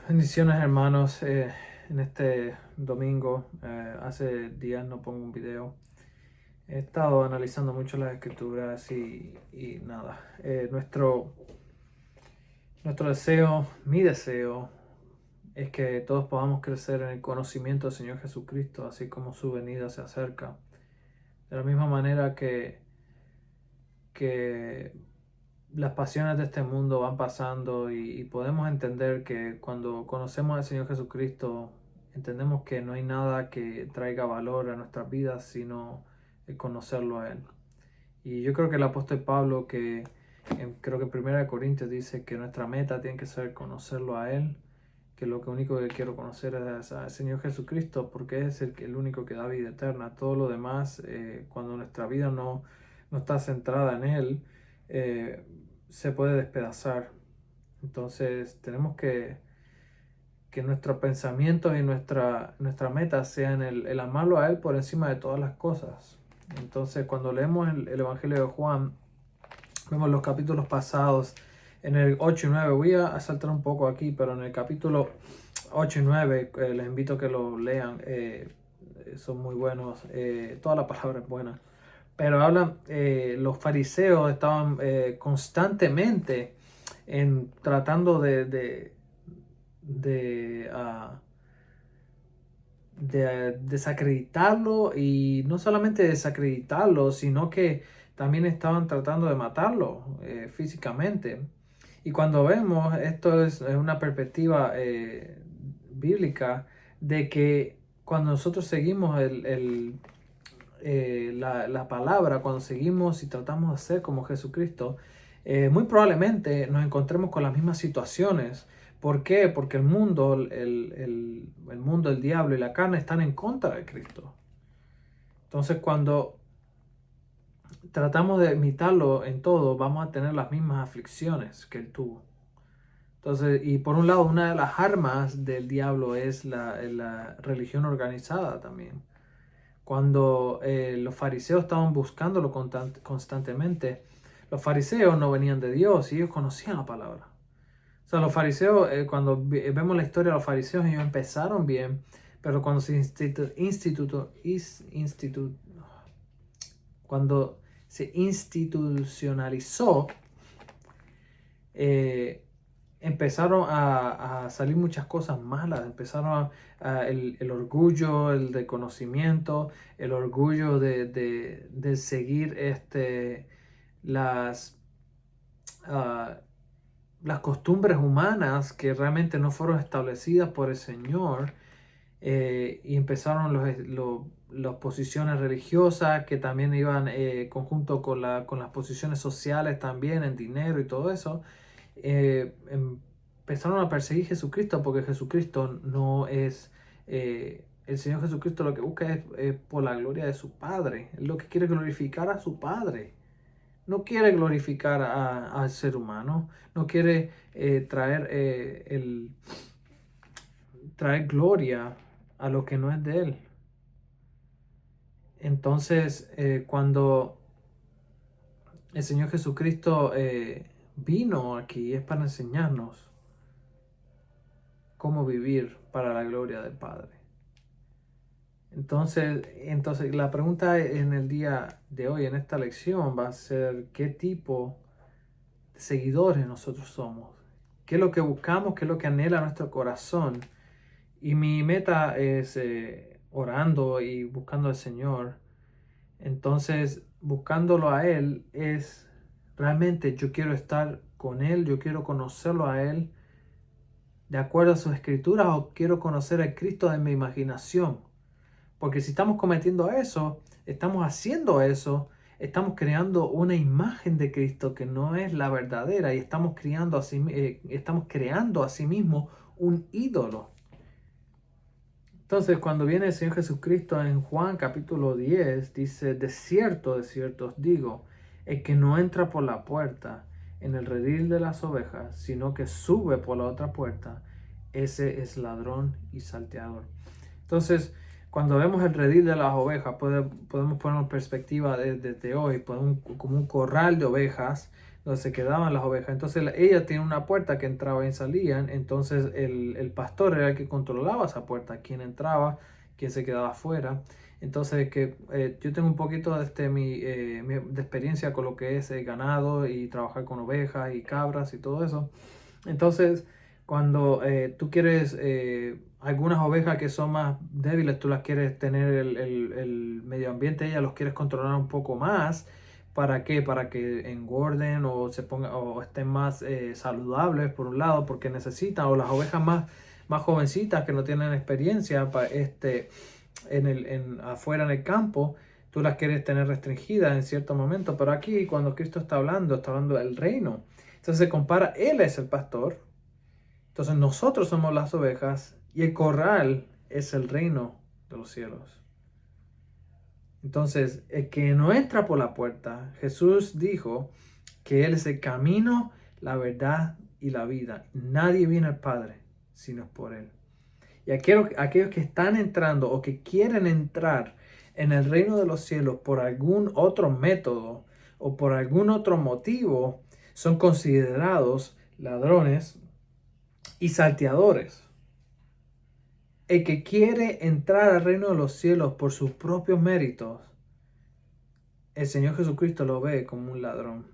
Bendiciones hermanos, en este domingo, hace días no pongo un video. He estado analizando mucho las escrituras y nada, nuestro deseo, mi deseo, es que todos podamos crecer en el conocimiento del Señor Jesucristo, así como su venida se acerca. De la misma manera que las pasiones de este mundo van pasando y podemos entender que cuando conocemos al Señor Jesucristo, entendemos que no hay nada que traiga valor a nuestras vidas sino el conocerlo a Él. Y yo creo que el apóstol Pablo, creo que en 1 Corintios dice que nuestra meta tiene que ser conocerlo a Él, que lo único que quiero conocer es al Señor Jesucristo, porque es el único que da vida eterna. Todo lo demás, cuando nuestra vida no está centrada en Él, eh, se puede despedazar. Entonces tenemos que nuestros pensamientos y nuestra meta sean el amarlo a Él por encima de todas las cosas. Entonces cuando leemos el Evangelio de Juan, vemos los capítulos pasados, en el 8 y 9, voy a saltar un poco aquí, pero en el capítulo 8 y 9, les invito a que lo lean, son muy buenos, toda la palabra es buena. Pero hablan, los fariseos estaban constantemente tratando de, ah, de desacreditarlo, y no solamente desacreditarlo, sino que también estaban tratando de matarlo físicamente. Y cuando vemos, esto es una perspectiva bíblica de que cuando nosotros seguimos la palabra, cuando seguimos y tratamos de ser como Jesucristo, muy probablemente nos encontremos con las mismas situaciones. ¿Por qué? Porque el mundo, el diablo y la carne están en contra de Cristo. Entonces, cuando tratamos de imitarlo en todo, vamos a tener las mismas aflicciones que él tuvo. Entonces, y por un lado, una de las armas del diablo es la religión organizada también. Cuando los fariseos estaban buscándolo constantemente, los fariseos no venían de Dios y ellos conocían la palabra. O sea, los fariseos, cuando vemos la historia de los fariseos, ellos empezaron bien, pero cuando cuando se institucionalizó, eh, empezaron a salir muchas cosas malas. Empezaron el orgullo, el de conocimiento, el orgullo de seguir las, uh, las costumbres humanas que realmente no fueron establecidas por el Señor. Y empezaron las posiciones religiosas que también iban conjunto con las posiciones sociales también en dinero y todo eso. Empezaron a perseguir a Jesucristo, porque Jesucristo no es, el Señor Jesucristo lo que busca es por la gloria de su Padre. Él lo que quiere es glorificar a su Padre. No quiere glorificar al ser humano, no quiere traer gloria a lo que no es de Él. Entonces, cuando el Señor Jesucristo vino aquí, es para enseñarnos cómo vivir para la gloria del Padre. Entonces la pregunta en el día de hoy, en esta lección, va a ser qué tipo de seguidores nosotros somos. ¿Qué es lo que buscamos? ¿Qué es lo que anhela nuestro corazón? Y mi meta es orando y buscando al Señor. Entonces, buscándolo a Él es realmente yo quiero estar con Él, yo quiero conocerlo a Él de acuerdo a sus escrituras, o quiero conocer al Cristo de mi imaginación. Porque si estamos cometiendo eso, estamos haciendo eso, estamos creando una imagen de Cristo que no es la verdadera, y estamos creando a sí mismo un ídolo. Entonces, cuando viene el Señor Jesucristo en Juan capítulo 10, dice, de cierto os digo, el que no entra por la puerta en el redil de las ovejas, sino que sube por la otra puerta, ese es ladrón y salteador. Entonces, cuando vemos el redil de las ovejas, podemos poner en perspectiva desde hoy, como un corral de ovejas donde se quedaban las ovejas. Entonces ella tiene una puerta que entraba y salían. Entonces el pastor era el que controlaba esa puerta, quién entraba, quién se quedaba afuera. Entonces yo tengo un poquito de, de experiencia con lo que es ganado y trabajar con ovejas y cabras y todo eso. Entonces cuando tú quieres algunas ovejas que son más débiles, tú las quieres tener el medio ambiente, ellas los quieres controlar un poco más. ¿Para qué? Para que engorden o se pongan o estén más saludables por un lado, porque necesitan, o las ovejas más jovencitas que no tienen experiencia afuera en el campo, tú las quieres tener restringidas en cierto momento. Pero aquí cuando Cristo está hablando del reino. Entonces se compara, Él es el pastor, entonces nosotros somos las ovejas y el corral es el reino de los cielos. Entonces, el que no entra por la puerta, Jesús dijo que Él es el camino, la verdad y la vida. Nadie viene al Padre sino es por Él. Y aquellos que están entrando o que quieren entrar en el reino de los cielos por algún otro método o por algún otro motivo, son considerados ladrones y salteadores. El que quiere entrar al reino de los cielos por sus propios méritos, el Señor Jesucristo lo ve como un ladrón.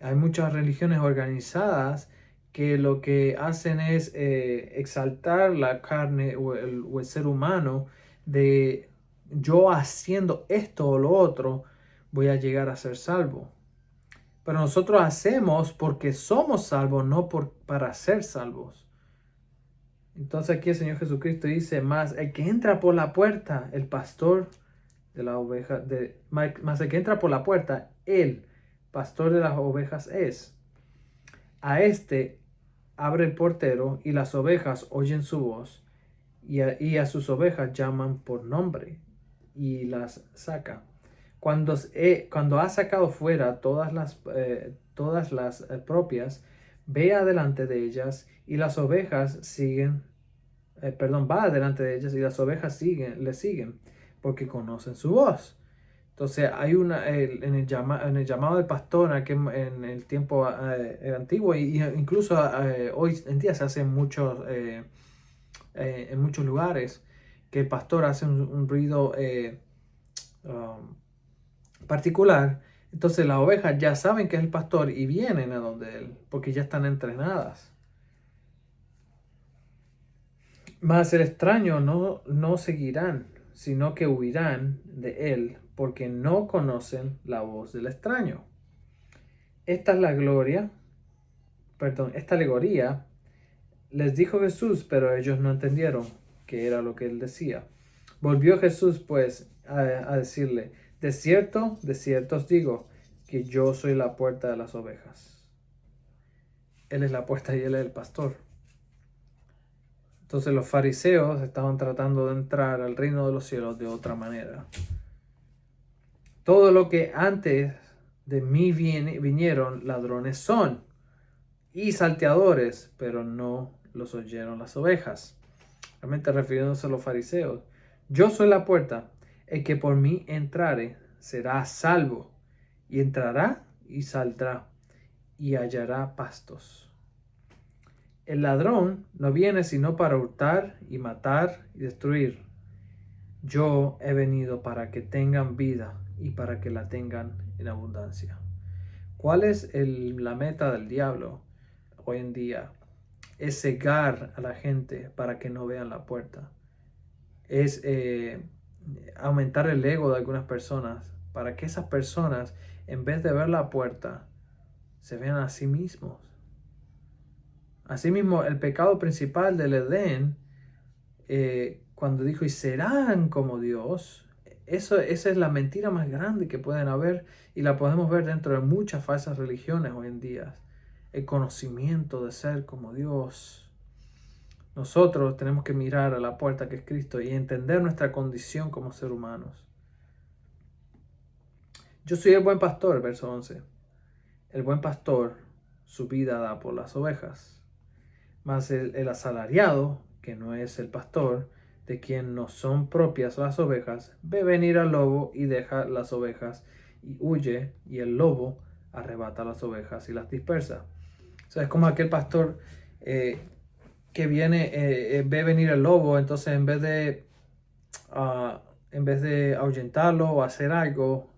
Hay muchas religiones organizadas que lo que hacen es exaltar la carne o el ser humano de yo haciendo esto o lo otro voy a llegar a ser salvo. Pero nosotros hacemos porque somos salvos, no para ser salvos. Entonces aquí el Señor Jesucristo dice, más el que entra por la puerta, el pastor de las ovejas, más el que entra por la puerta, el pastor de las ovejas es. A este abre el portero y las ovejas oyen su voz y a sus ovejas llaman por nombre y las saca. Cuando ha sacado fuera todas las propias, ve adelante de ellas y las ovejas siguen, va adelante de ellas y las ovejas le siguen porque conocen su voz. Entonces hay en el llamado del pastor en el tiempo antiguo y incluso hoy en día se hace en muchos lugares que el pastor hace un ruido um, particular. Entonces las ovejas ya saben que es el pastor y vienen a donde él porque ya están entrenadas. Mas el extraño no seguirán, sino que huirán de él, porque no conocen la voz del extraño. Esta es la esta alegoría les dijo Jesús, pero ellos no entendieron qué era lo que él decía. Volvió Jesús pues a decirle, de cierto os digo, que yo soy la puerta de las ovejas. Él es la puerta y él es el pastor. Entonces los fariseos estaban tratando de entrar al reino de los cielos de otra manera. Todo lo que antes de mí vinieron ladrones son y salteadores, pero no los oyeron las ovejas. Realmente refiriéndose a los fariseos. Yo soy la puerta, el que por mí entrare será salvo, y entrará y saldrá, y hallará pastos. El ladrón no viene sino para hurtar y matar y destruir. Yo he venido para que tengan vida y para que la tengan en abundancia. ¿Cuál es la meta del diablo hoy en día? Es cegar a la gente para que no vean la puerta. Es aumentar el ego de algunas personas para que esas personas, en vez de ver la puerta, se vean a sí mismos. Asimismo, el pecado principal del Edén, cuando dijo, y serán como Dios, esa es la mentira más grande que pueden haber y la podemos ver dentro de muchas falsas religiones hoy en día. El conocimiento de ser como Dios. Nosotros tenemos que mirar a la puerta que es Cristo y entender nuestra condición como ser humanos. Yo soy el buen pastor, verso 11. El buen pastor su vida da por las ovejas. Mas el asalariado, que no es el pastor, de quien no son propias las ovejas, ve venir al lobo y deja las ovejas y huye, y el lobo arrebata las ovejas y las dispersa. O sea, es como aquel pastor que viene, ve venir el lobo, entonces en vez de ahuyentarlo o hacer algo,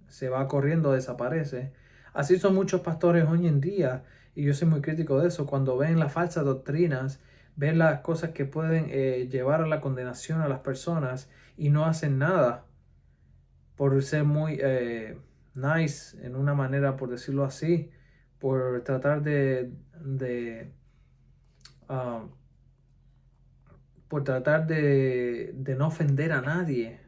se va corriendo, desaparece. Así son muchos pastores hoy en día, y yo soy muy crítico de eso, cuando ven las falsas doctrinas, ven las cosas que pueden llevar a la condenación a las personas y no hacen nada por ser muy nice en una manera, por decirlo así, por tratar ah, de no ofender a nadie.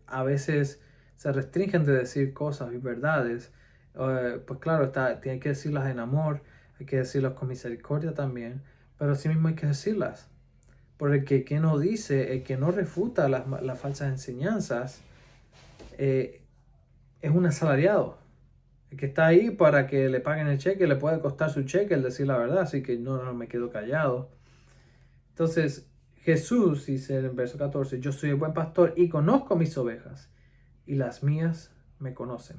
A veces se restringen de decir cosas y verdades. Pues claro, hay que decirlas en amor, hay que decirlas con misericordia también, pero sí mismo hay que decirlas. Porque el que no dice, el que no refuta las falsas enseñanzas, es un asalariado. El que está ahí para que le paguen el cheque, le puede costar su cheque el decir la verdad, así que no me quedo callado. Entonces, Jesús dice en el verso 14, yo soy el buen pastor y conozco mis ovejas, y las mías me conocen.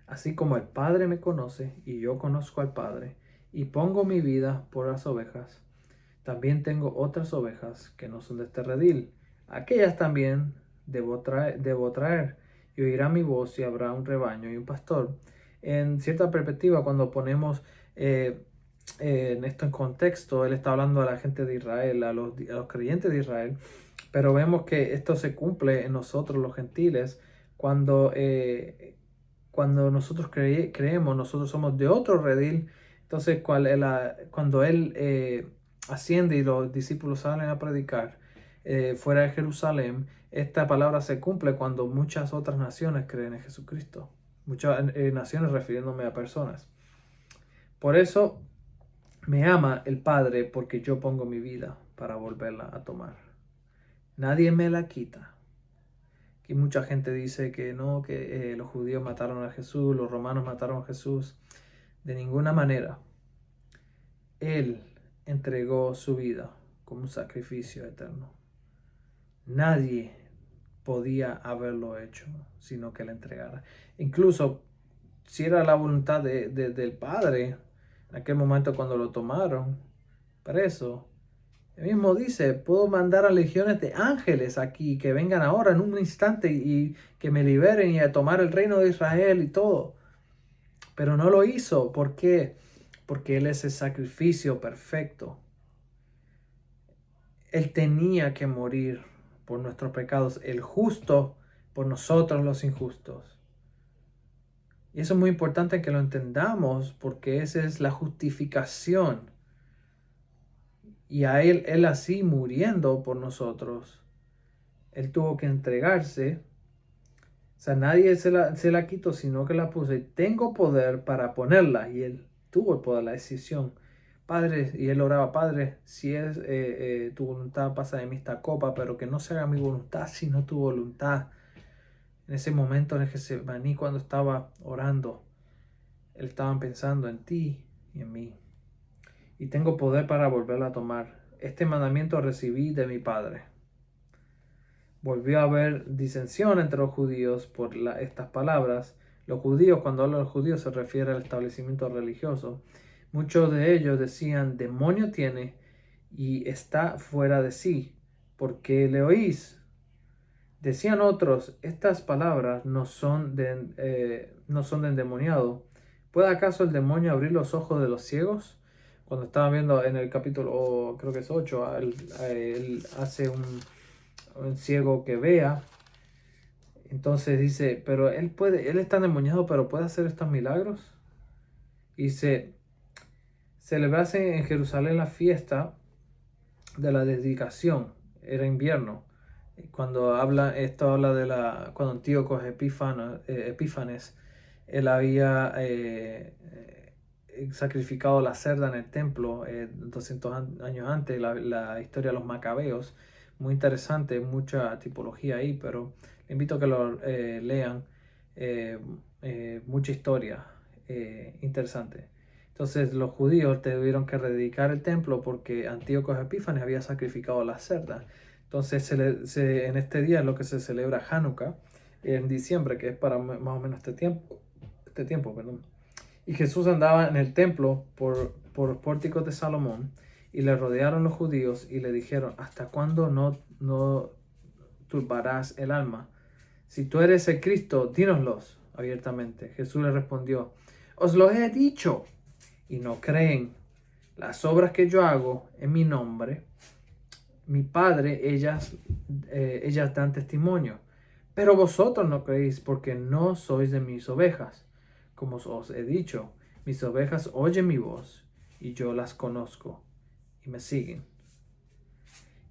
Así como el Padre me conoce y yo conozco al Padre, y pongo mi vida por las ovejas, también tengo otras ovejas que no son de este redil. Aquellas también debo traer, y oirá mi voz, y habrá un rebaño y un pastor. En cierta perspectiva, cuando ponemos en esto en contexto, él está hablando a la gente de Israel, a los creyentes de Israel, pero vemos que esto se cumple en nosotros los gentiles cuando, cuando nosotros creemos, nosotros somos de otro redil. Entonces cuando él asciende y los discípulos salen a predicar fuera de Jerusalén, esta palabra se cumple cuando muchas otras naciones creen en Jesucristo. Muchas naciones refiriéndome a personas. Por eso me ama el Padre, porque yo pongo mi vida para volverla a tomar. Nadie me la quita. Aquí mucha gente dice que no, que los judíos mataron a Jesús, los romanos mataron a Jesús. De ninguna manera. Él entregó su vida como un sacrificio eterno. Nadie podía haberlo hecho, sino que la entregara. Incluso si era la voluntad del Padre, en aquel momento cuando lo tomaron preso, él mismo dice, puedo mandar a legiones de ángeles aquí que vengan ahora en un instante y que me liberen y a tomar el reino de Israel y todo. Pero no lo hizo. ¿Por qué? Porque Él es el sacrificio perfecto. Él tenía que morir por nuestros pecados, el justo por nosotros los injustos. Y eso es muy importante que lo entendamos, porque esa es la justificación. Y a Él así muriendo por nosotros, Él tuvo que entregarse. O sea, nadie se la quitó, sino que la puso. Y tengo poder para ponerla. Y Él tuvo el poder, la decisión. Padre, y él oraba, Padre, si es tu voluntad, pasa de mí esta copa, pero que no se haga mi voluntad, sino tu voluntad. En ese momento en el Getsemaní, cuando estaba orando, él estaba pensando en ti y en mí. Y tengo poder para volverla a tomar. Este mandamiento recibí de mi Padre. Volvió a haber disensión entre los judíos por estas palabras. Los judíos, cuando habla de los judíos, se refiere al establecimiento religioso. Muchos de ellos decían, demonio tiene y está fuera de sí. ¿Por qué le oís? Decían otros, estas palabras no son de endemoniado. ¿Puede acaso el demonio abrir los ojos de los ciegos? Cuando estaba viendo en el capítulo, creo que es 8, él hace un ciego que vea. Entonces dice, pero él está endemoniado, pero puede hacer estos milagros. Y se celebrase en Jerusalén la fiesta de la dedicación. Era invierno. Cuando esto habla de cuando Antíoco Epífanes, él había sacrificado la cerda en el templo 200 años antes, la historia de los macabeos. Muy interesante, mucha tipología ahí, pero le invito a que lo lean. Mucha historia interesante. Entonces los judíos tuvieron que dedicar el templo porque Antíoco Epífanes había sacrificado la cerda. Entonces en este día es lo que se celebra Hanukkah en diciembre, que es para más o menos este tiempo. este tiempo, perdón. Y Jesús andaba en el templo por los pórticos de Salomón, y le rodearon los judíos y le dijeron: ¿hasta cuándo no turbarás el alma? Si tú eres el Cristo, dínoslos abiertamente. Jesús le respondió: os lo he dicho, y no creen. Las obras que yo hago en mi nombre, mi Padre, ellas dan testimonio. Pero vosotros no creéis, porque no sois de mis ovejas. Como os he dicho, mis ovejas oyen mi voz, y yo las conozco, y me siguen.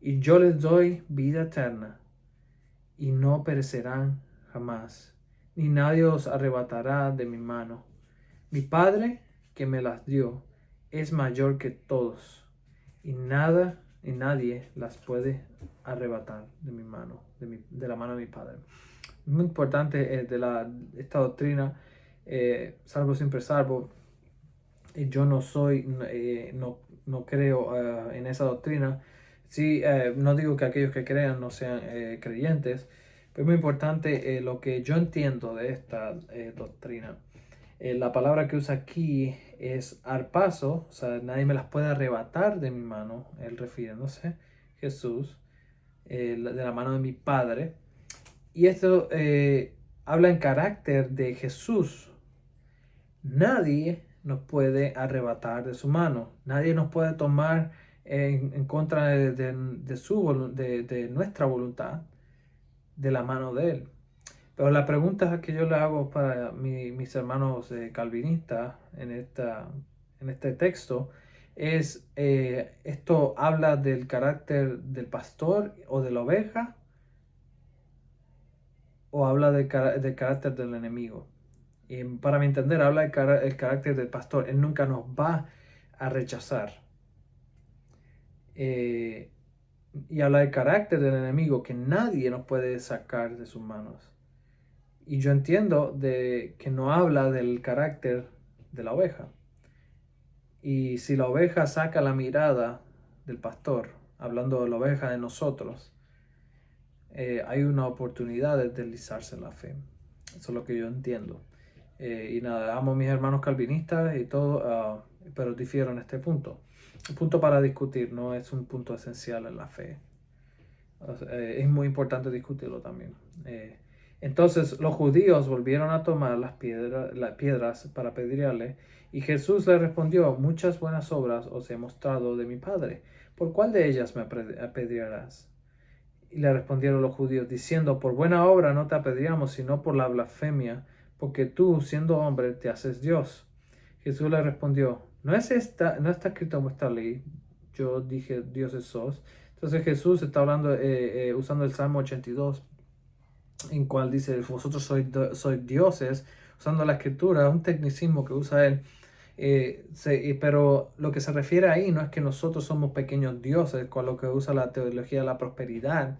Y yo les doy vida eterna, y no perecerán jamás, ni nadie os arrebatará de mi mano. Mi Padre, que me las dio, es mayor que todos, y nada ni nadie las puede arrebatar de mi mano, de la mano de mi Padre. Muy importante esta doctrina, salvo siempre salvo. Yo no soy, no creo en esa doctrina. Sí, no digo que aquellos que crean no sean creyentes, pero es muy importante lo que yo entiendo de esta doctrina. La palabra que usa aquí es arpazo, o sea, nadie me las puede arrebatar de mi mano, él refiriéndose, Jesús, de la mano de mi Padre. Y esto habla en carácter de Jesús. Nadie nos puede arrebatar de su mano, nadie nos puede tomar en contra de nuestra voluntad, de la mano de él. Pero la pregunta que yo le hago para mis hermanos calvinistas en este texto es, ¿esto habla del carácter del pastor o de la oveja, o habla del carácter del enemigo? Y para mi entender, habla del carácter del pastor. Él nunca nos va a rechazar. Y habla del carácter del enemigo, que nadie nos puede sacar de sus manos. Y yo entiendo que no habla del carácter de la oveja. Y si la oveja saca la mirada del pastor, hablando de la oveja de nosotros, hay una oportunidad de deslizarse en la fe. Eso es lo que yo entiendo. Y nada, amo a mis hermanos calvinistas y todo, pero difiero en este punto. Un punto para discutir, no es un punto esencial en la fe. O sea, es muy importante discutirlo también. Entonces los judíos volvieron a tomar las piedras para apedrearle, y Jesús le respondió: muchas buenas obras os he mostrado de mi Padre, ¿por cuál de ellas me apedrearás? Y le respondieron los judíos, diciendo: por buena obra no te apedreamos, sino por la blasfemia, porque tú, siendo hombre, te haces Dios. Jesús le respondió: no está escrito en vuestra ley, yo dije dioses sos. Entonces Jesús está hablando, usando el Salmo 82, en cual dice: vosotros sois dioses, usando la escritura, un tecnicismo que usa él. Pero lo que se refiere ahí no es que nosotros somos pequeños dioses, con lo que usa la teología de la prosperidad.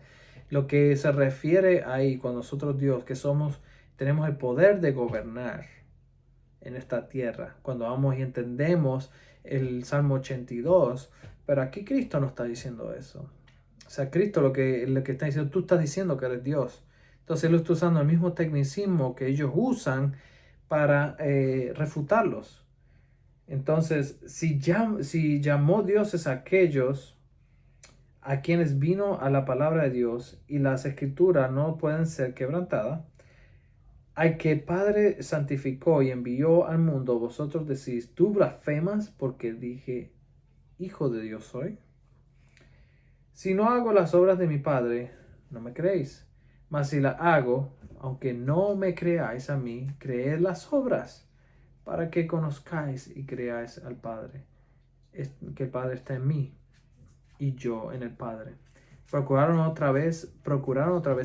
Lo que se refiere ahí con nosotros Dios, que tenemos el poder de gobernar en esta tierra. Cuando vamos y entendemos el Salmo 82, pero aquí Cristo no está diciendo eso. O sea, Cristo lo que está diciendo, tú estás diciendo que eres Dios. Entonces él está usando el mismo tecnicismo que ellos usan para refutarlos. Entonces, si llamó dioses a aquellos a quienes vino a la palabra de Dios, y las escrituras no pueden ser quebrantadas, al que el Padre santificó y envió al mundo, vosotros decís: tú blasfemas porque dije, hijo de Dios soy. Si no hago las obras de mi Padre, no me creéis. Mas si las hago, aunque no me creáis a mí, creed las obras, para que conozcáis y creáis al Padre, que el Padre está en mí y yo en el Padre. Procuraron otra vez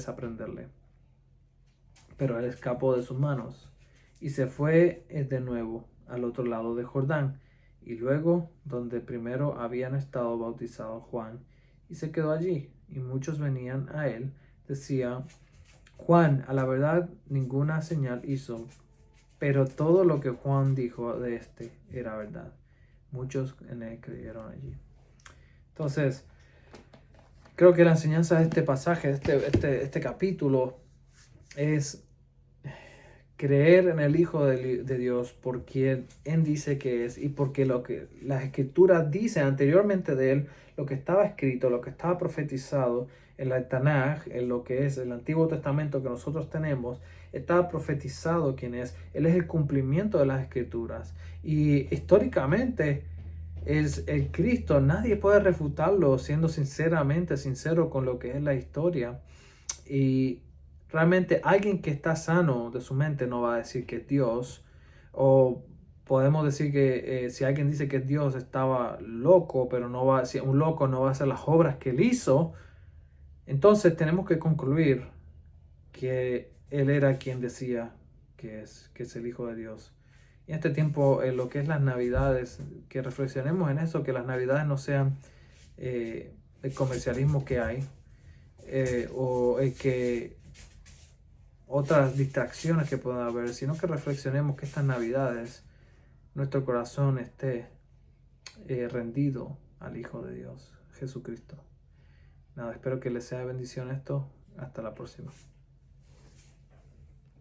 aprenderle, pero él escapó de sus manos y se fue de nuevo al otro lado de Jordán, y luego donde primero habían estado bautizados Juan, y se quedó allí. Y muchos venían a él, decían: Juan, a la verdad, ninguna señal hizo, pero todo lo que Juan dijo de este era verdad. Muchos en él creyeron allí. Entonces, creo que la enseñanza de este pasaje, este capítulo, es creer en el Hijo de Dios por quien Él dice que es y porque lo que las Escrituras dicen anteriormente de Él, lo que estaba escrito, lo que estaba profetizado en la Tanaj, en lo que es el Antiguo Testamento que nosotros tenemos, estaba profetizado quién es. Él es el cumplimiento de las Escrituras. Y históricamente es el Cristo, nadie puede refutarlo siendo sinceramente sincero con lo que es la historia. Y realmente alguien que está sano de su mente no va a decir que es Dios. O podemos decir que si alguien dice que es Dios estaba loco, pero no va, si un loco no va a hacer las obras que él hizo, entonces tenemos que concluir que él era quien decía que es el Hijo de Dios. Y en este tiempo, en lo que es las Navidades, que reflexionemos en eso, que las Navidades no sean el comercialismo que hay, o el que otras distracciones que puedan haber, sino que reflexionemos que estas Navidades nuestro corazón esté rendido al Hijo de Dios, Jesucristo. Nada, espero que les sea de bendición esto. Hasta la próxima.